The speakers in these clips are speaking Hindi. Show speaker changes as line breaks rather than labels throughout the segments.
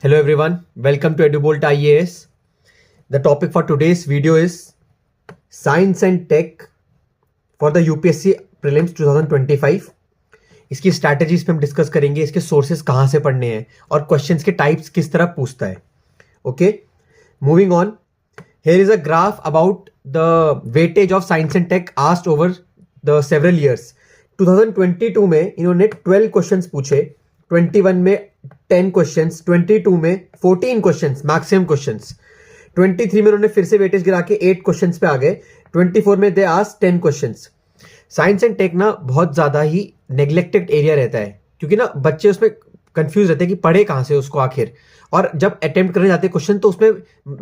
Hello everyone, welcome to EduBolt IAS. The topic for today's video is Science and Tech for the UPSC Prelims 2025. इसकी स्ट्रैटेजीज पे हम डिस्कस करेंगे, इसके सोर्सेज कहाँ से पढ़ने हैं और क्वेश्चंस के टाइप्स किस तरह पूछता है. Okay, moving on. Here is a graph about the weightage of science and tech asked over the several years. 2022 में इन्होंने 12 क्वेश्चंस पूछे, 21 में 10 क्वेश्चंस, 22 में 14 क्वेश्चंस मैक्सिमम क्वेश्चंस, 23 में उन्होंने फिर से वेटेज गिरा के 8 क्वेश्चंस पे आ गए, 24 में they asked 10 questions. Science and tech ना बहुत ज्यादा ही नेग्लेक्टेड एरिया रहता है, क्योंकि ना बच्चे उसमें कंफ्यूज रहते हैं कि पढ़े कहाँ से उसको आखिर. और जब अटेम्प्ट करने जाते हैं क्वेश्चन तो उसमें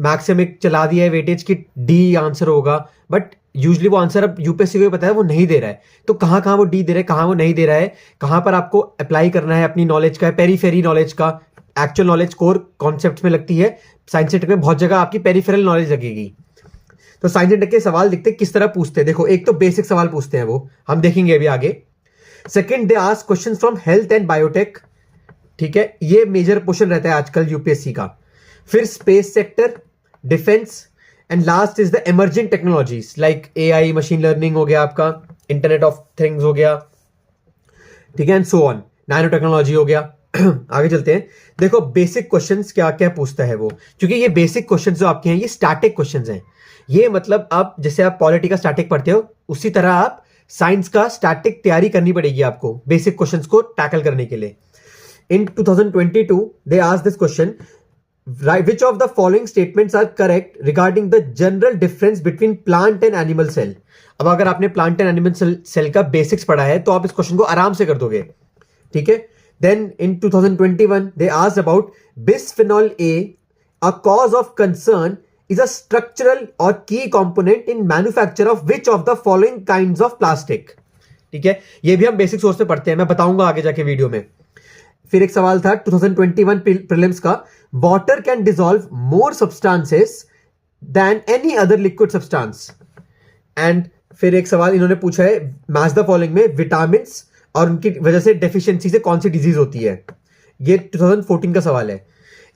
मैक्सिमम एक चला दिया है वेटेज की डी आंसर होगा, बट यूजुअली वो आंसर अब यूपीएससी को पता है वो नहीं दे रहा है. तो कहाँ कहाँ वो डी दे रहा है, कहाँ वो नहीं दे रहा है, कहाँ पर आपको अप्लाई करना है अपनी नॉलेज का, पेरीफेरी नॉलेज का, एक्चुअल नॉलेज कोर कॉन्सेप्ट में लगती है. साइंस एंड टेक में बहुत जगह आपकी पेरीफेरल नॉलेज लगेगी. तो साइंस एंड टेक के सवाल दिखते किस तरह पूछते हैं. देखो, एक तो बेसिक सवाल पूछते हैं, वो हम देखेंगे अभी आगे. Second, they ask questions from health and biotech. ठीक है, ये मेजर पोर्शन रहता है आजकल यूपीएससी का. फिर space sector, defence, and last is the emerging technologies like AI, machine learning हो गया, आपका इंटरनेट ऑफ थिंग्स हो गया, ठीक है, and so on, nano technology हो गया. आगे चलते हैं. देखो बेसिक क्वेश्चंस क्या क्या पूछता है वो, क्योंकि ये बेसिक क्वेश्चंस जो आपके हैं ये स्टैटिक क्वेश्चंस हैं. ये मतलब आप जैसे आप पॉलिटी का स्टैटिक पढ़ते हो उसी तरह आप साइंस का स्टैटिक तैयारी करनी पड़ेगी आपको बेसिक क्वेश्चंस को टैकल करने के लिए. In 2022, they asked this question: which of the following statements are correct regarding the general difference between plant and animal cell? अब अगर आपने प्लांट एंड एनिमल सेल का बेसिक्स पढ़ा है तो आप इस क्वेश्चन को आराम से कर दोगे. ठीक है. Then in 2021, they asked about bisphenol A, a cause of concern is a structural or key component in manufacture of which of the following kinds of plastic? ठीक है, ये भी हम बेसिक सोर्स पे पढ़ते हैं, मैं बताऊंगा आगे जाके वीडियो में. फिर एक सवाल था 2021 प्रीलिम्स का, water can dissolve more substances than any other liquid substance. And फिर एक सवाल इन्होंने पूछा है, मैच द फॉलोइंग में विटामिन और उनकी वजह से डेफिशिएंसी से कौन सी डिजीज होती है. ये 2014 का सवाल है.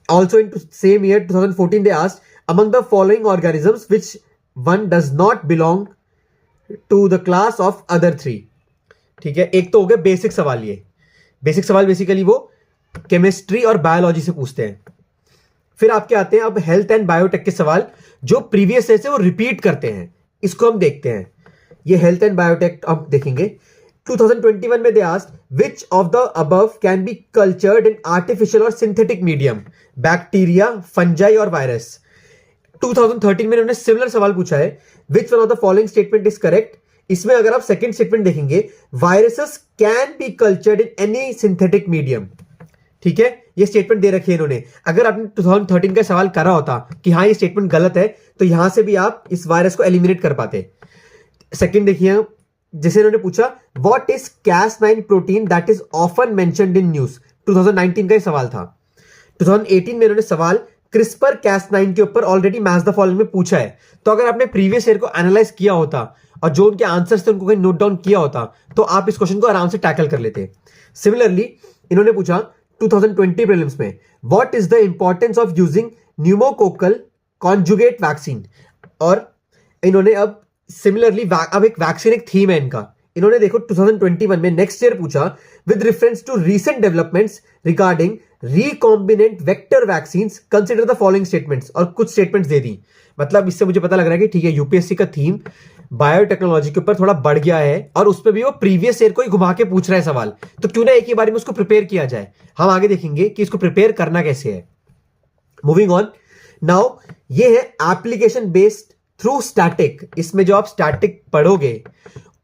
Also in same year 2014 they asked among the following organisms which one does not belong to the class of other three. ठीक है, एक तो हो गया बेसिक सवाल. ये बेसिक सवाल बेसिकली वो केमिस्ट्री और बायोलॉजी से पूछते हैं. फिर आपके आते हैं अब हेल्थ एंड बायोटेक के सवाल जो प्रीवियस ईयर से वो रिपीट करते हैं. इसको हम देखते हैं. ये हेल्थ एंड बायोटेक हम देखेंगे. 2021 में they asked which of the above can be cultured in artificial और सिंथेटिक मीडियम, बैक्टीरिया, फंजाई और वायरस. 2013 में उन्होंने सिमिलर सवाल पूछा है, which one of the following statement is correct. इसमें अगर आप सेकंड स्टेटमेंट देखेंगे, viruses can be cultured in any synthetic medium. ठीक है, ये स्टेटमेंट दे रखी है इन्होंने. अगर आपने 2013 का सवाल करा होता कि हाँ ये स्टेटमेंट गलत है तो यहां से भी आप इस वायरस को एलिमिनेट कर पाते. सेकंड देखिए, जैसे इन्होंने पूछा what is Cas9 protein that is often mentioned in news. 2019 का ही सवाल था. 2018 में इन्होंने सवाल CRISPR-Cas9 के ऊपर ऑलरेडी मैच द फॉलोइंग में पूछा है. तो अगर आपने प्रीवियस ईयर को एनालाइज किया होता और जो उनके आंसर्स थे उनको कहीं नोट डाउन किया होता तो आप इस क्वेश्चन को आराम से टैकल कर लेते. सिमिलरली इन्होंने पूछा 2020 प्रीलिम्स में, what is the importance of using pneumococcal conjugate vaccine. और इन्होंने अब सिमिलरली अब एक वैक्सीन एक थीम है इनका. इन्होंने देखो 2021 में नेक्स्ट ईयर पूछा with reference to recent developments regarding recombinant vector vaccines consider the following statements, और कुछ स्टेटमेंट्स दे दी. मतलब इससे मुझे पता लग रहा है कि ठीक है यूपीएससी का थीम बायोटेक्नोलॉजी के ऊपर थोड़ा बढ़ गया है और उसमें भी वो प्रीवियस ईयर को ही घुमा के पूछ रहा है सवाल. तो क्यों ना एक ही बारे में उसको प्रिपेयर किया जाए. हम आगे देखेंगे कि इसको प्रिपेयर करना कैसे है. मूविंग ऑन नाउ, ये है एप्लीकेशन बेस्ड थ्रू स्टैटिक. इसमें जो आप स्टैटिक पढ़ोगे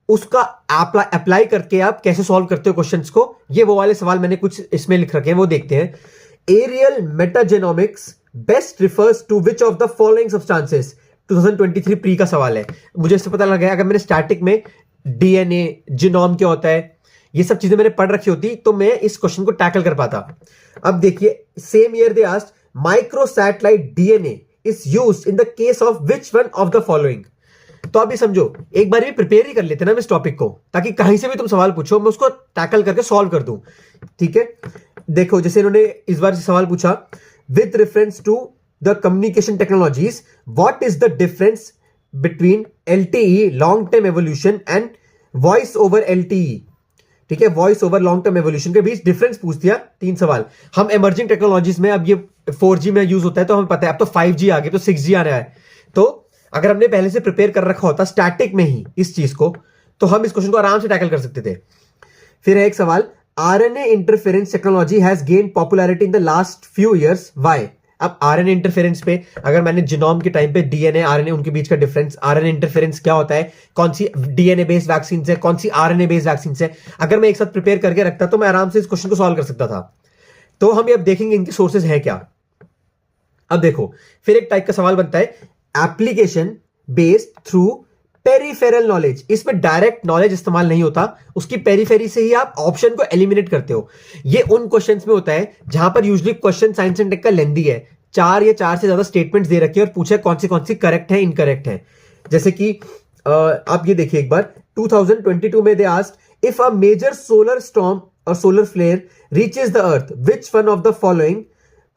उसका अप्लाई करके आप कैसे सॉल्व करते हो क्वेश्चंस को, ये वो वाले सवाल मैंने कुछ इसमें लिख रखे हैं, वो देखते हैं. Aerial metagenomics best refers to which of the following substances. 2023 pre का सवाल है. मुझे इससे पता लगा अगर मैंने स्टैटिक में डीएनए, जीनोम क्या होता है, ये सब चीजें मैंने पढ़ रखी होती तो मैं इस क्वेश्चन को टैकल कर पाता. अब देखिए, same year they asked micro satellite DNA is used in the case of which one of the following. तो अभी समझो, एक बार भी प्रिपेयर ही कर लेते ना इस टॉपिक को, ताकि कहीं से भी तुम सवाल पूछो मैं उसको टैकल करके सॉल्व कर दूं. ठीक है, देखो जैसे इन्होंने इस बार सवाल पूछा with reference to the communication technologies, what is the difference between LTE long term evolution and voice over LTE? ठीक है, voice over long term evolution के बीच डिफरेंस पूछ दिया। 3 सवाल। हम इमर्जिंग टेक्नोलॉजीज में, अब ये 4G में यूज होता है तो हमें पता है, अब तो 5G आ गया, तो 6G आ रहा है। तो अगर हमने पहले से प्रिपेयर कर रखा होता स्टैटिक में ही इस चीज को, तो हम इस क्वेश्चन को आराम से टैकल कर सकते थे। फिर है एक सवाल, RNA interference technology has gain popularity in the last few years, why? अब RNA इंटरफेरेंस पे अगर मैंने जिनोम के टाइम पे DNA RNA उनके बीच का डिफरेंस, RNA इंटरफेरेंस क्या होता है, कौन सी DNA बेस्ड वैक्सीन है, कौन सी RNA बेस्ड वैक्सीन है, अगर मैं एक साथ प्रिपेयर करके रखता तो मैं आराम से इस क्वेश्चन को सॉल्व कर सकता था। तो हम ये अब देखेंगे इनके सोर्सेज है क्या। अब देखो, फिर एक टाइप का सवाल बनता है, application based through peripheral knowledge. इसमें डायरेक्ट नॉलेज इस्तेमाल नहीं होता, उसकी पेरिफेरी से ही आप ऑप्शन को एलिमिनेट करते हो। ये उन क्वेश्चंस में होता है जहां पर usually question science and tech का लेंदी है, 4 या 4 से ज्यादा स्टेटमेंट्स दे रखी है और पूछा कौन सी करेक्ट है, इनकरेक्ट है। जैसे कि आप ये देखिए एक बार, 2022 में they asked, if a major solar storm और solar flare reaches the earth, which one of the following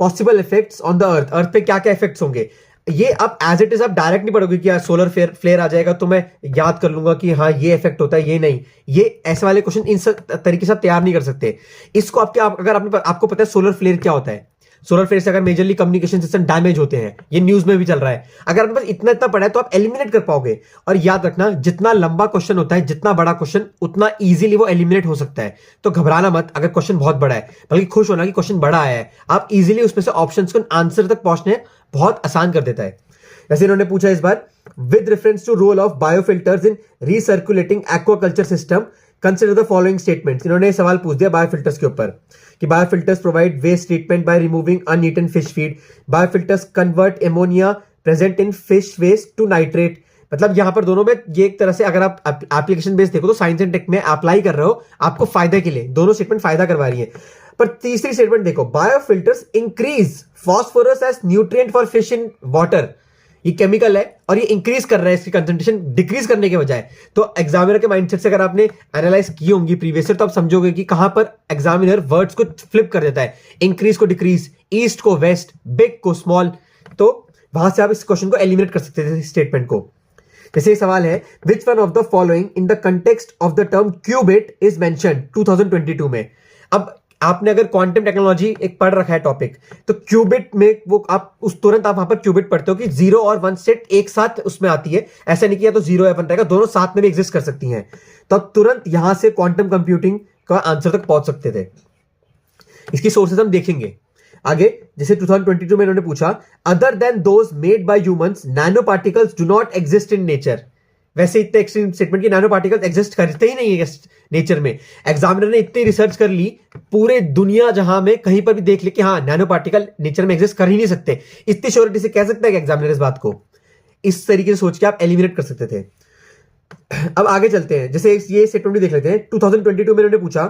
possible effects on the earth? Earth पे क्या क्या इफेक्ट्स होंगे? ये आप एज इट इज आप डायरेक्ट नहीं पढ़ोगे कि यार सोलर फ्लेयर आ जाएगा तो मैं याद कर लूंगा कि हाँ ये इफेक्ट होता है, ये नहीं। ये ऐसे वाले क्वेश्चन इन तरीके से आप तैयार नहीं कर सकते। इसको अगर आपको पता है सोलर फ्लेयर क्या होता है, सोलर फ्लेयर से अगर मेजरली कम्युनिकेशन सिस्टम डैमेज होते हैं, ये न्यूज में भी चल रहा है, अगर आपके पास इतना पढ़ा है तो आप एलिमिनेट कर पाओगे। और याद रखना, जितना लंबा क्वेश्चन होता है, जितना बड़ा क्वेश्चन, उतना इजीली वो एलिमिनेट हो सकता है। तो घबराना मत अगर क्वेश्चन बहुत बड़ा है, बल्कि खुश होना कि क्वेश्चन बड़ा आया है। आप इजीली उसमें से ऑप्शंस को आंसर तक पहुंचने बहुत आसान कर देता है। जैसे इन्होंने पूछा इस बार, with reference to role of biofilters in recirculating aquaculture system, consider the following statements. इन्होंने सवाल पूछ दिया बायोफिल्टर्स के ऊपर कि biofilters provide waste treatment by removing uneaten fish feed, biofilters convert ammonia present in fish waste to nitrate. मतलब यहां पर दोनों में ये एक तरह से अगर आप एप्लीकेशन बेस्ड देखो तो साइंस एंड टेक में अप्लाई कर रहे हो, आपको फायदे के लिए दोनों स्टेटमेंट फायदा करवा रही है। पर तीसरी स्टेटमेंट देखो, biofilters increase phosphorus as nutrient for fish in water. ये केमिकल है और ये इंक्रीज कर रहा है, इसकी कंसंट्रेशन डिक्रीज करने के बजाय। तो एग्जामिनर के माइंडसेट से अगर आपने एनालाइज की होंगी प्रीवियस ईयर, तो आप समझोगे कि कहां पर एग्जामिनर वर्ड्स को फ्लिप कर देता है, इंक्रीज को डिक्रीज, ईस्ट को वेस्ट, बिग को स्मॉल। तो वहां से आप इस क्वेश्चन को एलिमिनेट कर सकते थे स्टेटमेंट को। जैसे सवाल है, which one of the following in the context of the term qubit is mentioned 2022 में। अब आपने अगर क्वांटम टेक्नोलॉजी एक पढ़ रखा है टॉपिक, तो क्यूबिट में वो आप तुरंत आप वहां पर क्यूबिट पढ़ते हो कि 0 और 1 सेट एक साथ उसमें आती है। ऐसा नहीं कि या तो 0 या 1 रहेगा, दोनों साथ में भी एग्जिस्ट कर सकती हैं। तो आप तुरंत यहां से क्वांटम कंप्यूटिंग का आंसर तक पहुंच सकते थे। इसकी सोर्सेज हम देखेंगे आगे। जैसे 2022 में इन्होंने पूछा, other than those made by humans, nano particles do not exist in nature. वैसे इतने एक्सट्रीम स्टेटमेंट की नैनो पार्टिकल्स एग्जिस्ट करते ही नहीं है नेचर में। एग्जामिनर ने इतनी रिसर्च कर ली, पूरे दुनिया जहां में कहीं पर भी देख ली कि हाँ नैनो पार्टिकल नेचर में एग्जिस्ट कर ही नहीं सकते। इतनी श्योरिटी से कह सकता है कि एग्जामिनर इस बात को इस तरीके से सोच के आप एलिमिनेट कर सकते थे। अब आगे चलते हैं, जैसे ये स्टेटमेंट भी देख लेते हैं। 2022 में इन्होंने पूछा,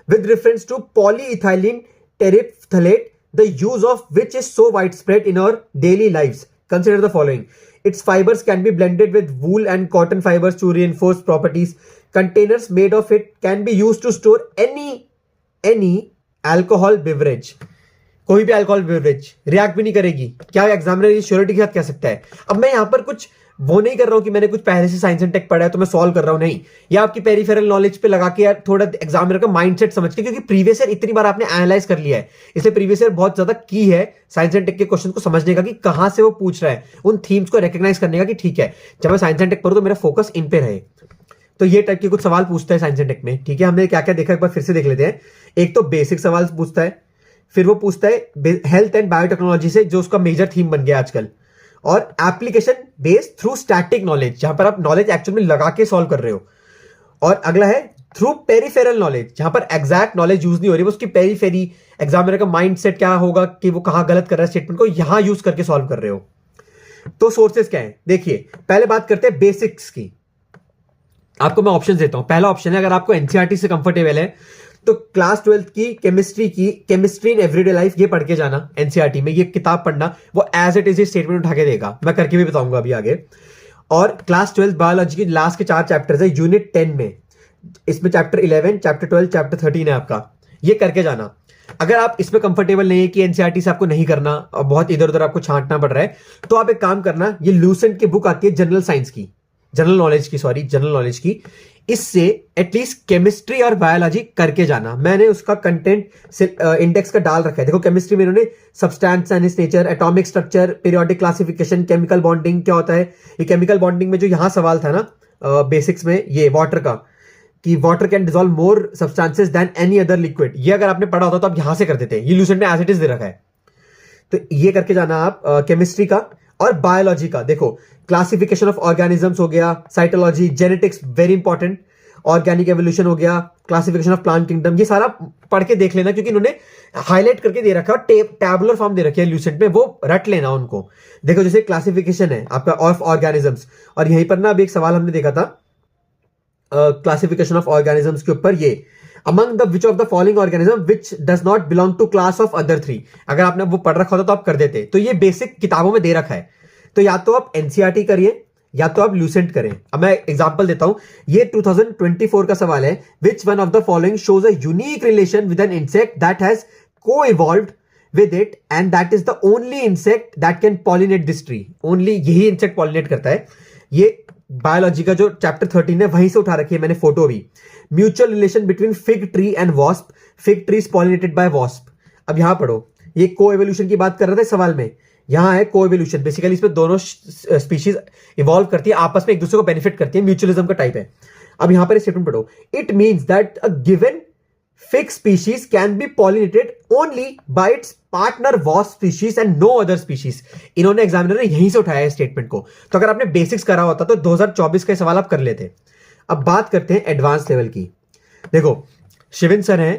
with reference to polyethylene terephthalate, the use of which is so wide spread in our daily lives, consider the following. Its fibers can be blended with wool and cotton fibers to reinforce properties. Containers made of it can be used to store any alcohol beverage. कोई भी अल्कोहल बेवरेज रिएक्ट भी नहीं करेगी। क्या एग्जामिनर ये श्योरिटी के साथ कह सकता है? अब मैं यहां पर कुछ वो नहीं कर रहा हूं कि मैंने कुछ पहले से साइंस एंड टेक पढ़ा है तो मैं सॉल्व कर रहा हूं, नहीं। या आपकी पेरिफेरल नॉलेज पे लगा के यार थोड़ा एग्जामिनर का माइंडसेट समझ के, क्योंकि प्रीवियस ईयर इतनी बार आपने एनालाइज कर लिया है, इसलिए प्रीवियस ईयर बहुत ज्यादा की है साइंस एंड टेक के क्वेश्चन को समझने का कि कहां से वो पूछ रहा है, उन थीम्स को रिकॉग्नाइज करने का कि ठीक है जब मैं साइंस एंड टेक पढ़ूं तो मेरा फोकस इन पे रहे। तो ये टाइप के कुछ सवाल पूछता है साइंस एंड टेक में, ठीक है। हमने क्या क्या देखा एक बार फिर से देख लेते हैं। एक तो बेसिक सवाल पूछता है, फिर वो पूछता है हेल्थ एंड बायोटेक्नोलॉजी से, जो उसका मेजर थीम बन गया आजकल, और application based through static knowledge, जहां पर आप नॉलेज एक्चुअल में लगा के सॉल्व कर रहे हो। और अगला है थ्रू पेरिफेरल नॉलेज, जहां पर एग्जैक्ट नॉलेज यूज नहीं हो रही, उसकी पेरिफेरी, एग्जामिनर का माइंडसेट क्या होगा कि वो कहां गलत कर रहा है स्टेटमेंट को, यहां यूज करके सॉल्व कर रहे हो। तो सोर्सेस क्या है देखिए, पहले बात करते हैं बेसिक्स की। आपको मैं ऑप्शन देता हूं। पहला ऑप्शन है, अगर आपको एनसीईआरटी से कंफर्टेबल है तो क्लास 12th की केमिस्ट्री इन एवरीडे लाइफ ये पढ़ के जाना। एनसीईआरटी में ये किताब पढ़ना, वो एज इट इज स्टेटमेंट उठा के देगा, मैं करके भी बताऊंगा अभी आगे। और क्लास 12 बायोलॉजी की लास्ट के 4 चैप्टर्स है यूनिट 10 में। इसमें चैप्टर 11, चैप्टर 12, चैप्टर 13 है आपका। ये करके जाना। अगर आप इसमें कंफर्टेबल नहीं है कि एनसीईआरटी से आपको नहीं करना और बहुत इधर उधर आपको छांटना पड़ रहा है, तो आप एक काम करना, ये लूसेंट की बुक आती है जनरल साइंस की, जनरल नॉलेज की, इससे एटलीस्ट केमिस्ट्री और बायोलॉजी करके जाना। मैंने उसका कंटेंट इंडेक्स का डाल रखा है। देखो केमिस्ट्री में इन्होंने substance and it's nature, atomic structure, periodic classification, chemical bonding क्या होता है। ये केमिकल बॉन्डिंग में जो यहां सवाल था ना बेसिक्स में, ये वाटर का, कि water can dissolve more substances than any other liquid, ये अगर आपने पढ़ा होता तो आप यहां से कर देते। ये लूसेंट में एज इट इज दे रखा है, तो ये करके जाना आप केमिस्ट्री का। और बायोलॉजी का देखो, क्लासिफिकेशन ऑफ ऑर्गेनिजम्स हो गया, cytology, genetics very important, organic evolution हो गया, क्लासिफिकेशन ऑफ प्लांट किंगडम, ये सारा पढ़ के देख लेना, क्योंकि इन्होंने हाईलाइट करके दे रखा है, टैबुलर फॉर्म दे रखी है ल्यूसेंट में, वो रट लेना उनको। देखो जैसे क्लासिफिकेशन है आपका ऑफ ऑर्गेनिजम्स, और यहीं पर ना अभी एक सवाल हमने देखा था क्लासिफिकेशन ऑफ ऑर्गेनिजम्स के ऊपर, ये among the which of the following organism which does not belong to class of other three. अगर आपने वो पढ़ रखा होता तो आप कर देते। तो ये बेसिक किताबों में दे रखा है, तो या तो आप एनसीईआरटी करिए या तो आप लूसेंट करें। अब मैं एग्जांपल देता हूं, ये 2024 का सवाल है, which one of the following shows a unique relation with an insect that has को evolved with it and that is the only insect that can pollinate this tree। only यही इंसेक्ट पॉलिनेट करता है। ये बायोलॉजी का जो चैप्टर 13 है वहीं से उठा रखी है मैंने फोटो भी। Mutual relation between fig tree and wasp, fig tree is pollinated bye wasp. अब यहां पढ़ो, ये को एवोल्यूशन की बात कर रहे थे सवाल में, यहां है को एवोल्यूशन। बेसिकली इसमें दोनों स्पीशीज इवॉल्व करती है, आपस में एक दूसरे को बेनिफिट करती है, म्यूचुअलिज्म का टाइप है। अब यहां पर स्टेटमेंट पढ़ो, it means that a given fig species can be pollinated only by its partner wasp species and no other species। इन्होंने एग्जामिनर ने यहीं से उठाया है स्टेटमेंट को। तो अगर आपने बेसिक्स करा होता तो 2024 का सवाल आप कर लेते। अब बात करते हैं एडवांस लेवल की। देखो शिविन सर हैं,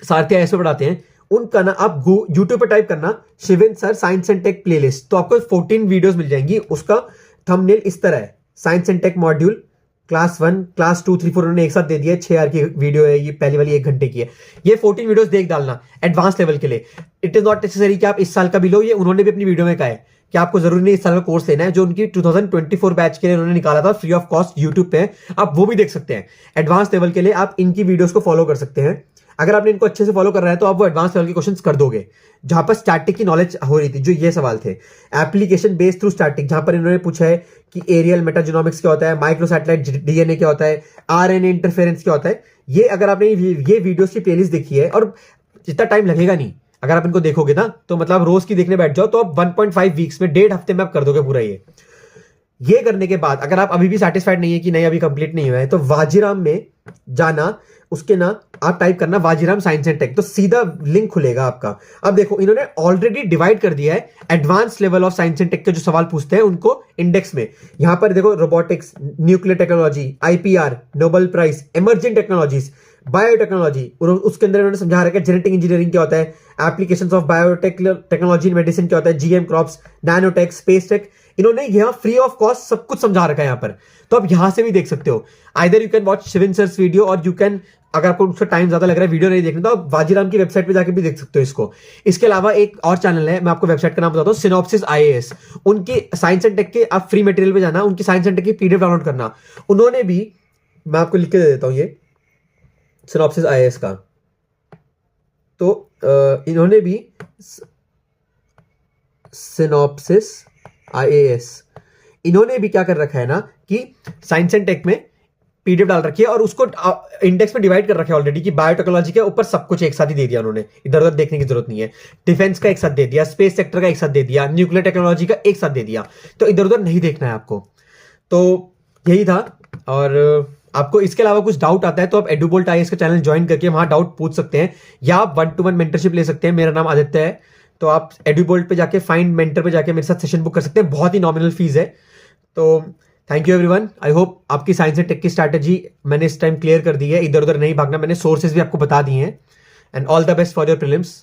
सारथी ऐसे पढ़ाते हैं, उनका ना आप यूट्यूब पर टाइप करना Shivin sir science and tech playlist, तो आपको 14 वीडियोस मिल जाएंगी। उसका थंबनेल इस तरह है, science and tech module class 1, class 2, 3, 4 उन्होंने एक साथ दे दिया है। 6 आवर की वीडियो है, ये पहली वाली 1 घंटे की है। ये 14 वीडियोस देख डालना एडवांस लेवल के लिए। इट इज नॉट नेसेसरी कि आप इस साल का भी लो, ये उन्होंने भी अपनी वीडियो में कहा है कि आपको जरूरी नहीं इस साल का कोर्स लेना है। जो उनकी 2024 बैच के लिए उन्होंने निकाला था फ्री ऑफ कॉस्ट यूट्यूब पे, आप वो भी देख सकते हैं। एडवांस लेवल के लिए आप इनकी वीडियोस को फॉलो कर सकते हैं। अगर आपने इनको अच्छे से फॉलो कर रहा है तो आप वो एडवांस लेवल के क्वेश्चंस कर दोगे। जहां पर स्टैटिक की नॉलेज हो रही थी, जो ये सवाल थे, एप्लीकेशन बेस्ड थ्रू स्टैटिक, जहां पर इन्होंने पूछा है कि एरियल मेटाजेनोमिक्स क्या होता है, माइक्रो सैटेलाइट डीएनए क्या होता है, आरएनए इंटरफेरेंस क्या होता है। ये अगर आपने ये वीडियोस की प्लेलिस्ट देखी है, और जितना टाइम लगेगा नहीं, अगर आप इनको देखोगे ना तो मतलब रोज की देखने बैठ जाओ तो आप 1.5 वीक्स में, 1.5 हफ्ते में आप कर दोगे पूरा। ये करने के बाद अगर आप अभी भी सेटिस्फाइड नहीं है कि नहीं अभी कंप्लीट नहीं हुआ है, तो वाजीराम में जाना, उसके ना आप टाइप करना वाजीराम साइंस एंड टेक, तो सीधा लिंक खुलेगा आपका। अब देखो इन्होंने ऑलरेडी डिवाइड कर दिया है advance level of science and tech के जो सवाल पूछते हैं उनको इंडेक्स में। यहां पर देखो robotics, nuclear technology, IPR, Nobel prize, emerging technologies, biotechnology, उसके अंदर इन्होंने समझा रखा है जेनेटिक इंजीनियरिंग क्या होता है, applications of biotech technology in medicine क्या होता है, GM crops, nanotech, space tech, इन्होंने यहां फ्री ऑफ कॉस्ट सब कुछ समझा रखा है यहां पर। तो आप यहां से भी देख सकते हो। Either you can watch Shivin sir's video और यू कैन, अगर आपको उसका टाइम ज्यादा लग रहा है वीडियो नहीं देखना, तो आप वाजीराम की वेबसाइट पे जाके भी देख सकते हो इसको। इसके अलावा एक और चैनल है, मैं आपको वेबसाइट का नाम बताता हूँ, सिनॉप्सिस आईएएस। उनकी साइंस एंड टेक के आप फ्री मटेरियल पे जाना, उनकी साइंस एंड टेक की पीडीएफ डाउनलोड करना। उन्होंने भी, मैं आपको लिख के दे देता हूँ ये सिनॉप्सिस आईएएस का, तो इन्होंने भी सिनॉप्सिस आईएएस, इन्होंने भी क्या कर रखा है ना कि साइंस एंड टेक में पीडीएफ डाल रखी है और उसको इंडेक्स में डिवाइड कर रखा है ऑलरेडी, कि बायोटेक्नोलॉजी के ऊपर सब कुछ एक साथ ही दे दिया उन्होंने, इधर उधर देखने की जरूरत नहीं है। डिफेंस का एक साथ दे दिया, स्पेस सेक्टर का एक साथ दे दिया, न्यूक्लियर टेक्नोलॉजी का एक साथ दे दिया, तो इधर उधर नहीं देखना है आपको। तो यही था। और आपको इसके अलावा कुछ डाउट आता है तो आप एडुबोल्ट आईएएस का चैनल ज्वाइन करके वहां डाउट पूछ सकते हैं, या आप 1-to-1 मेंटरशिप ले सकते हैं। मेरा नाम आदित्य है, तो आप एडुबोल्ट पे जाके फाइंड मेंटर पे जाके मेरे साथ सेशन बुक कर सकते हैं, बहुत ही नॉमिनल फीस है। तो thank you everyone. I hope आपकी साइंस एंड टेक की स्ट्रैटेजी मैंने इस टाइम क्लियर कर दी है, इधर उधर नहीं भागना, मैंने सोर्सेज भी आपको बता दिए हैं। And all the best for your prelims.